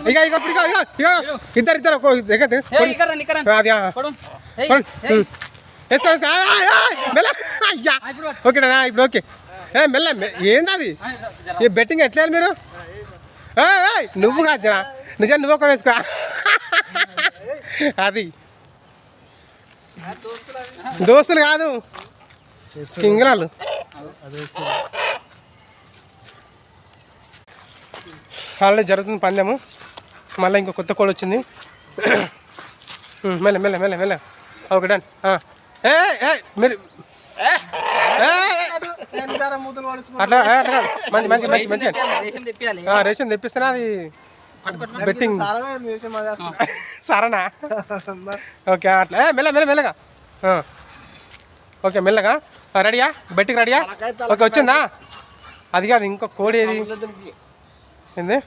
ఇక ఇద్దరు ఓకేనా ఇప్పుడు ఓకే మెల్ల ఏంది అది ఈ బెట్టింగ్ ఎట్లా మీరు నువ్వు కాదు నిజం నువ్వు కూడా వేసుకో అది దోస్తులు కాదు కింగరాలు ఆల్రెడీ జరుగుతుంది పందెము మళ్ళీ ఇంకో కొత్త కోడ్ వచ్చింది మెల్ల మెల్ల మెల్ల మెల్ల ఓకే డన్ మీరు అట్లా అట్లా మంచి మంచి మంచి మంచిగా రేషన్ తెప్పిస్తేనే అది బెట్టింగ్ సరేనా ఓకే అట్లా మెల్ల మెల్ల మెల్లగా ఓకే మెల్లగా రెడీయా బెట్టింగ్ రెడీయా ఓకే వచ్చిందా అది కాదు ఇంకో కోడి ఏది ఏంది